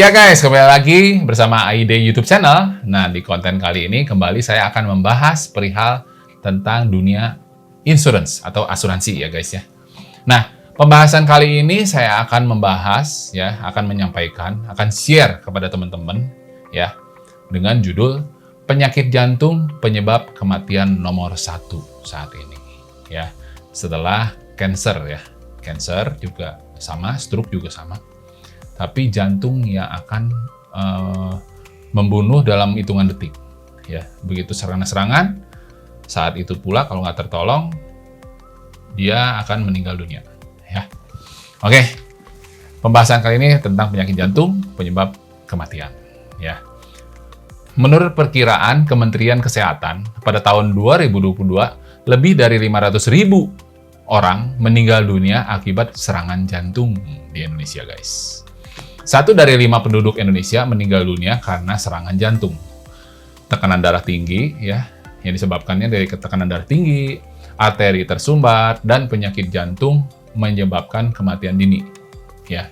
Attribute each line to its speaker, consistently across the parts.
Speaker 1: Ya guys, kembali lagi bersama AID YouTube channel. Nah, di konten kali ini kembali saya akan membahas perihal tentang dunia insurance atau asuransi ya guys ya. Nah, pembahasan kali ini saya akan membahas ya, akan menyampaikan, akan share kepada teman-teman ya dengan judul penyakit jantung penyebab kematian nomor 1 saat ini ya. Setelah cancer ya. Cancer juga sama, stroke juga sama. Tapi jantung yang akan membunuh dalam hitungan detik. Ya, begitu serangan-serangan, saat itu pula kalau nggak tertolong, dia akan meninggal dunia. Ya, oke. Pembahasan kali ini tentang penyakit jantung penyebab kematian. Ya, menurut perkiraan Kementerian Kesehatan pada tahun 2022, lebih dari 500.000 orang meninggal dunia akibat serangan jantung di Indonesia, guys. 1 dari 5 penduduk Indonesia meninggal dunia karena serangan jantung. Tekanan darah tinggi, ya, yang disebabkannya dari tekanan darah tinggi, arteri tersumbat, dan penyakit jantung menyebabkan kematian dini. Ya.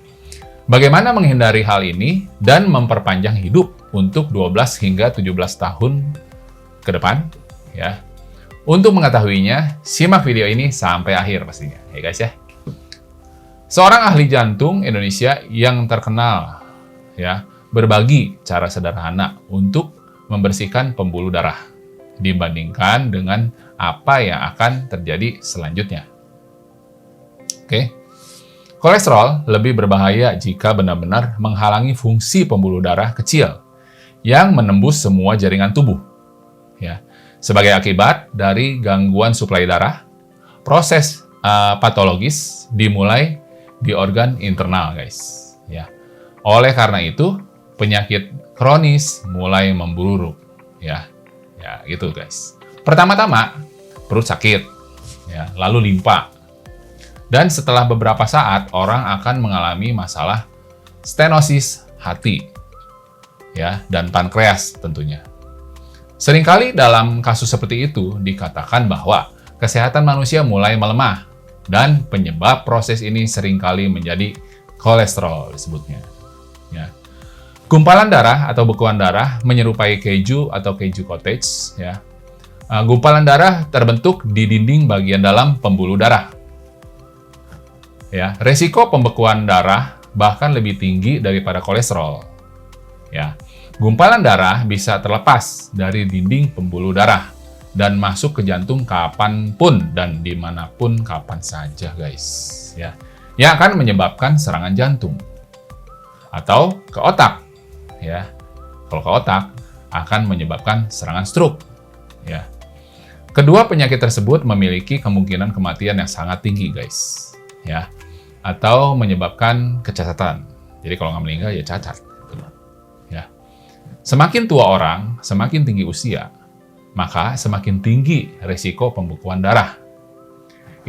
Speaker 1: Bagaimana menghindari hal ini dan memperpanjang hidup untuk 12 hingga 17 tahun ke depan? Ya. Untuk mengetahuinya, simak video ini sampai akhir pastinya, ya guys ya. Seorang ahli jantung Indonesia yang terkenal ya berbagi cara sederhana untuk membersihkan pembuluh darah dibandingkan dengan apa yang akan terjadi selanjutnya. Oke. Kolesterol lebih berbahaya jika benar-benar menghalangi fungsi pembuluh darah kecil yang menembus semua jaringan tubuh. Ya. Sebagai akibat dari gangguan suplai darah, proses patologis dimulai di organ internal, guys. Ya. Oleh karena itu, penyakit kronis mulai memburuk, ya. Ya, gitu, guys. Pertama-tama, perut sakit, ya, lalu limpa. Dan setelah beberapa saat, orang akan mengalami masalah stenosis hati, ya, dan pankreas tentunya. Seringkali dalam kasus seperti itu dikatakan bahwa kesehatan manusia mulai melemah dan penyebab proses ini seringkali menjadi kolesterol disebutnya. Ya. Gumpalan darah atau bekuan darah menyerupai keju atau keju cottage. Ya. Gumpalan darah terbentuk di dinding bagian dalam pembuluh darah. Ya. Resiko pembekuan darah bahkan lebih tinggi daripada kolesterol. Ya. Gumpalan darah bisa terlepas dari dinding pembuluh darah dan masuk ke jantung kapanpun dan dimanapun kapan saja, guys. Ya, yang akan menyebabkan serangan jantung atau ke otak. Ya, kalau ke otak akan menyebabkan serangan stroke. Ya, kedua penyakit tersebut memiliki kemungkinan kematian yang sangat tinggi, guys. Ya, atau menyebabkan kecacatan. Jadi kalau nggak meninggal ya cacat. Ya. Semakin tua orang, semakin tinggi usia, maka semakin tinggi risiko pembekuan darah.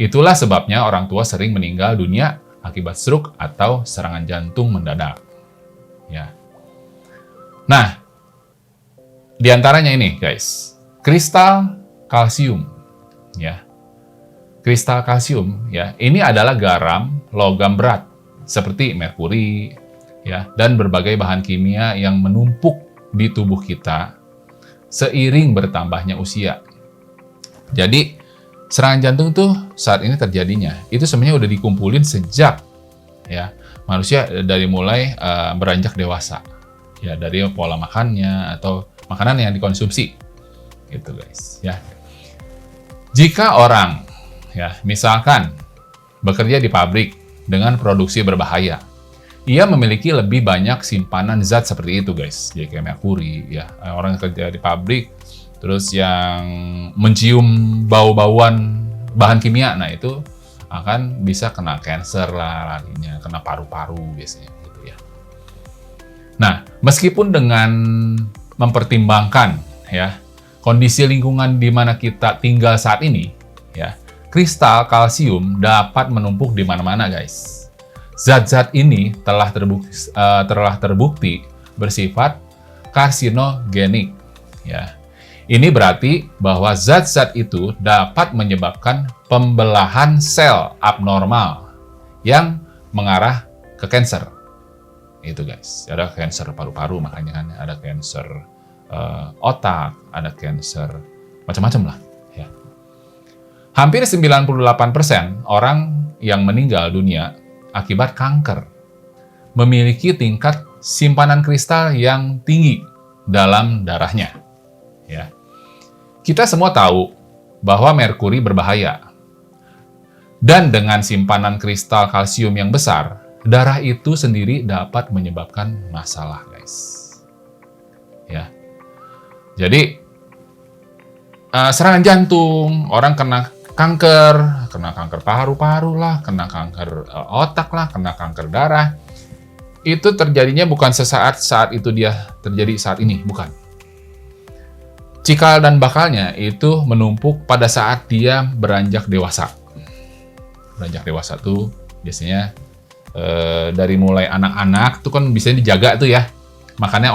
Speaker 1: Itulah sebabnya orang tua sering meninggal dunia akibat stroke atau serangan jantung mendadak. Ya. Nah, diantaranya ini, guys, kristal kalsium. Ya. Kristal kalsium, ya, ini adalah garam logam berat seperti merkuri, ya, dan berbagai bahan kimia yang menumpuk di tubuh kita seiring bertambahnya usia. Jadi, serangan jantung tuh saat ini terjadinya, itu sebenarnya udah dikumpulin sejak ya manusia dari mulai beranjak dewasa. Ya, dari pola makannya atau makanan yang dikonsumsi. Gitu, guys, ya. Jika orang ya, misalkan bekerja di pabrik dengan produksi berbahaya, ia memiliki lebih banyak simpanan zat seperti itu, guys. Jadi kayak merkuri, ya. Orang yang kerja di pabrik, terus yang mencium bau-bauan bahan kimia, nah itu akan bisa kena cancer lah larinya, kena paru-paru biasanya, gitu ya. Nah, meskipun dengan mempertimbangkan ya kondisi lingkungan di mana kita tinggal saat ini, ya, kristal kalsium dapat menumpuk di mana-mana, guys. Zat-zat ini telah terbukti bersifat karsinogenik. Ya. Ini berarti bahwa zat-zat itu dapat menyebabkan pembelahan sel abnormal yang mengarah ke kanker. Itu guys, ada cancer paru-paru makanya kan, ada cancer otak, ada cancer macam-macam lah ya. Hampir 98% orang yang meninggal dunia akibat kanker memiliki tingkat simpanan kristal yang tinggi dalam darahnya ya. Kita semua tahu bahwa merkuri berbahaya. Dan dengan simpanan kristal kalsium yang besar, darah itu sendiri dapat menyebabkan masalah, guys. Ya. Jadi serangan jantung, orang kena kanker paru-paru lah, kena kanker otak lah, kena kanker darah. Itu terjadinya bukan sesaat saat itu dia terjadi saat ini, bukan. Cikal dan bakalnya itu menumpuk pada saat dia beranjak dewasa. Beranjak dewasa tuh biasanya dari mulai anak-anak tuh kan bisa dijaga tuh ya. Makannya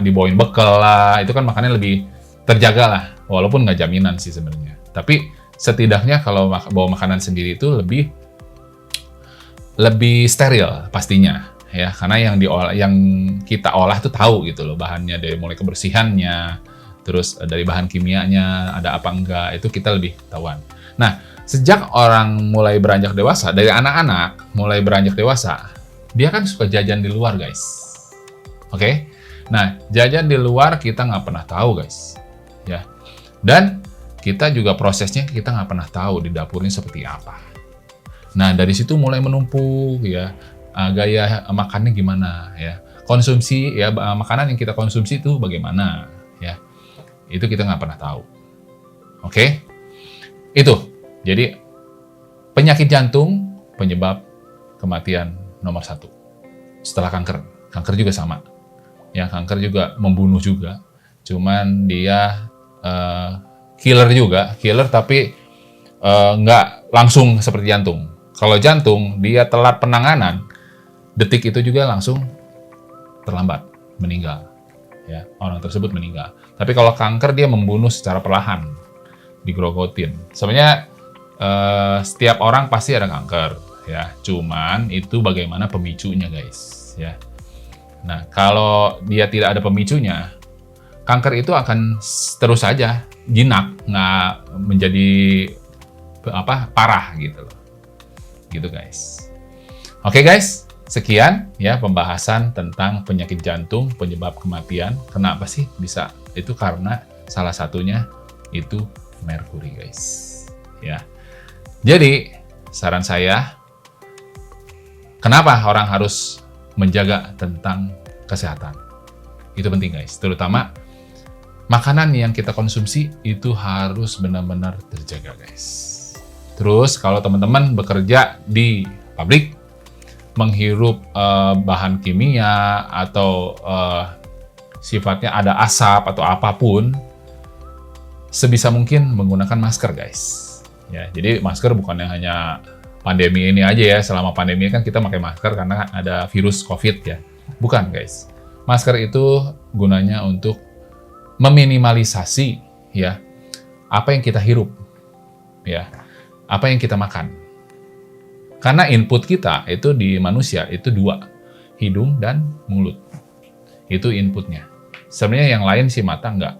Speaker 1: dibawain bekal lah, itu kan makannya lebih terjaga lah. Walaupun nggak jaminan sih sebenarnya. Tapi setidaknya kalau bawa makanan sendiri itu lebih steril pastinya ya, karena yang kita olah tuh tahu gitu loh bahannya, dari mulai kebersihannya, terus dari bahan kimianya ada apa enggak, itu kita lebih tahuan. Nah, sejak orang mulai beranjak dewasa, dari anak-anak mulai beranjak dewasa, dia kan suka jajan di luar, guys. Oke? Nah, jajan di luar kita nggak pernah tahu, guys. Ya. Dan kita juga prosesnya kita nggak pernah tahu di dapurnya seperti apa. Nah, dari situ mulai menumpuk, ya. Gaya makannya gimana, ya. Konsumsi, ya, makanan yang kita konsumsi itu bagaimana, ya. Itu kita nggak pernah tahu. Oke? Itu. Jadi, penyakit jantung penyebab kematian nomor 1. Setelah kanker. Kanker juga sama. Ya, kanker juga membunuh juga. Cuman dia killer juga. Killer tapi nggak langsung seperti jantung. Kalau jantung, dia telat penanganan, detik itu juga langsung terlambat, meninggal. Ya, orang tersebut meninggal. Tapi kalau kanker, dia membunuh secara perlahan. Digrogotin. Sebenarnya, setiap orang pasti ada kanker, ya. Cuman itu bagaimana pemicunya, guys, ya. Nah, kalau dia tidak ada pemicunya, kanker itu akan terus saja jinak, nggak menjadi parah gitu loh. Gitu, guys. Oke, guys, sekian ya pembahasan tentang penyakit jantung penyebab kematian. Kenapa sih bisa? Itu karena salah satunya itu merkuri, guys. Ya. Jadi, saran saya, kenapa orang harus menjaga tentang kesehatan? Itu penting, guys. Terutama, makanan yang kita konsumsi itu harus benar-benar terjaga, guys. Terus, kalau teman-teman bekerja di pabrik, menghirup bahan kimia, atau sifatnya ada asap atau apapun, sebisa mungkin menggunakan masker, guys. Ya, jadi masker bukan yang hanya pandemi ini aja ya. Selama pandemi kan kita pakai masker karena ada virus COVID ya. Bukan, guys. Masker itu gunanya untuk meminimalisasi ya apa yang kita hirup, ya, apa yang kita makan. Karena input kita itu di manusia itu 2, hidung dan mulut. Itu inputnya. Sebenarnya yang lain sih mata enggak,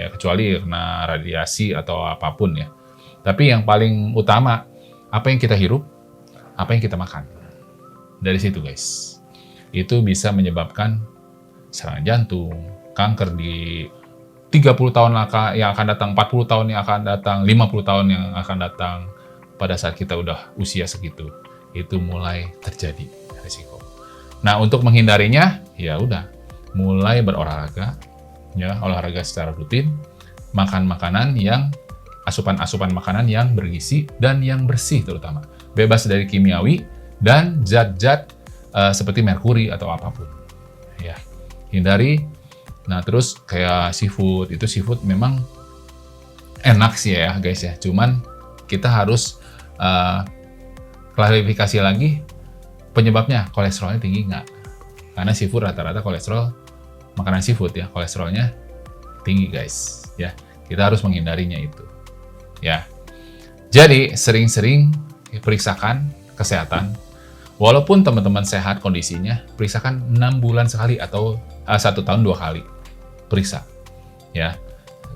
Speaker 1: ya, kecuali karena radiasi atau apapun ya. Tapi yang paling utama, apa yang kita hirup, apa yang kita makan. Dari situ, guys. Itu bisa menyebabkan serangan jantung, kanker di 30 tahun yang akan datang, 40 tahun yang akan datang, 50 tahun yang akan datang. Pada saat kita udah usia segitu, itu mulai terjadi risiko. Nah, untuk menghindarinya, ya udah, mulai berolahraga, ya, olahraga secara rutin, makan makanan yang asupan makanan yang bergizi dan yang bersih terutama. Bebas dari kimiawi dan zat-zat seperti merkuri atau apapun. Ya, hindari. Nah, terus kayak seafood, itu seafood memang enak sih ya, guys ya. Cuman kita harus klarifikasi lagi penyebabnya, kolesterolnya tinggi nggak? Karena seafood rata-rata kolesterol, makanan seafood ya, kolesterolnya tinggi, guys. Ya, kita harus menghindarinya itu. Ya, jadi sering-sering periksakan kesehatan Walaupun teman-teman sehat kondisinya, periksakan 6 bulan sekali atau 1 tahun 2 kali. Periksa. Ya.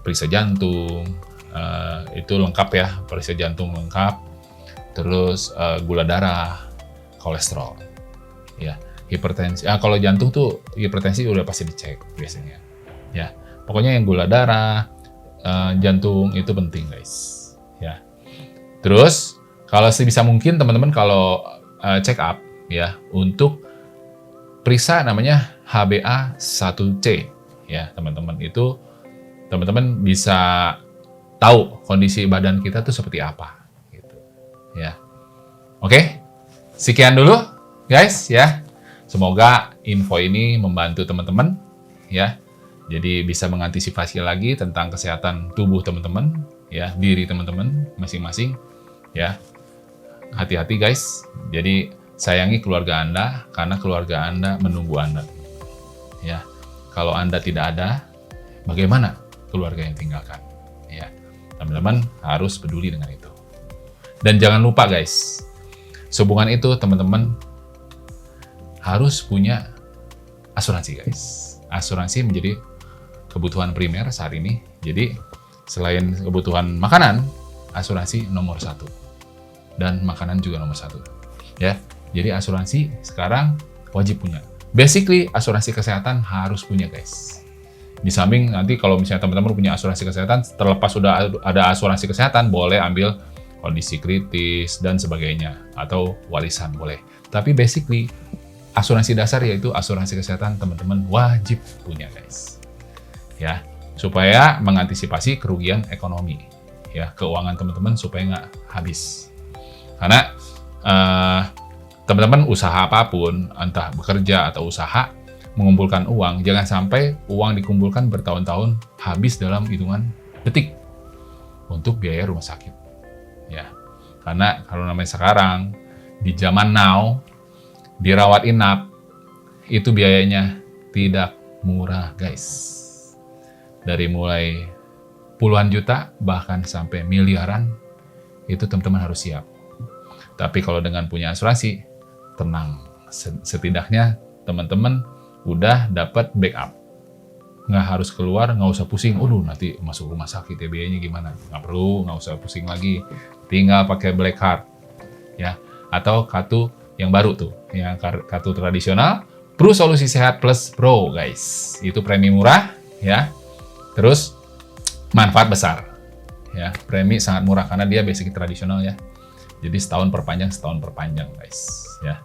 Speaker 1: Periksa jantung, itu lengkap ya, periksa jantung lengkap. Terus gula darah, kolesterol. Ya, hipertensi. Kalau jantung tuh hipertensi udah pasti dicek biasanya. Ya. Pokoknya yang gula darah, jantung itu penting, guys. Ya. Terus kalau sebisa mungkin teman-teman kalau check up ya untuk periksa namanya HbA1c ya teman-teman, itu teman-teman bisa tahu kondisi badan kita tuh seperti apa gitu ya. Oke, sekian dulu guys ya, semoga info ini membantu teman-teman ya, jadi bisa mengantisipasi lagi tentang kesehatan tubuh teman-teman ya, diri teman-teman masing-masing ya. Hati-hati guys, jadi sayangi keluarga Anda karena keluarga Anda menunggu Anda. Ya, kalau Anda tidak ada, bagaimana keluarga yang tinggalkan? Ya, teman-teman harus peduli dengan itu. Dan jangan lupa guys, sehubungan itu teman-teman harus punya asuransi guys. Asuransi menjadi kebutuhan primer saat ini. Jadi selain kebutuhan makanan, asuransi nomor 1. Dan makanan juga nomor 1 ya. Jadi asuransi sekarang wajib punya. Basically asuransi kesehatan harus punya guys. Di samping nanti kalau misalnya teman-teman punya asuransi kesehatan, terlepas sudah ada asuransi kesehatan, boleh ambil kondisi kritis dan sebagainya, atau warisan boleh. Tapi basically asuransi dasar yaitu asuransi kesehatan teman-teman wajib punya guys. Ya, supaya mengantisipasi kerugian ekonomi ya, keuangan teman-teman supaya nggak habis. Karena teman-teman usaha apapun, entah bekerja atau usaha, mengumpulkan uang, jangan sampai uang dikumpulkan bertahun-tahun habis dalam hitungan detik untuk biaya rumah sakit. Ya, karena kalau namanya sekarang di zaman now, dirawat inap itu biayanya tidak murah guys. Dari mulai puluhan juta bahkan sampai miliaran, itu teman-teman harus siap. Tapi kalau dengan punya asuransi, tenang. Setidaknya teman-teman udah dapat backup. Nggak harus keluar, nggak usah pusing. Nanti masuk rumah sakit ya, biayanya gimana? Nggak perlu, nggak usah pusing lagi. Tinggal pakai black card. Ya. Atau kartu yang baru tuh. Yang kartu tradisional, Pro Solusi Sehat Plus Pro guys. Itu premi murah ya. Terus manfaat besar. Ya, premi sangat murah karena dia basic tradisional ya. Jadi setahun perpanjang guys ya.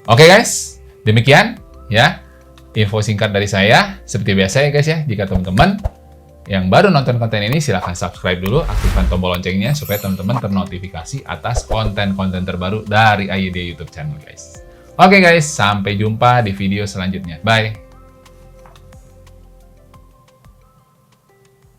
Speaker 1: Oke guys, demikian ya info singkat dari saya. Seperti biasa ya guys ya, jika teman-teman yang baru nonton konten ini silahkan subscribe dulu, aktifkan tombol loncengnya supaya teman-teman ternotifikasi atas konten-konten terbaru dari AYD YouTube channel guys. Oke guys, sampai jumpa di video selanjutnya. Bye.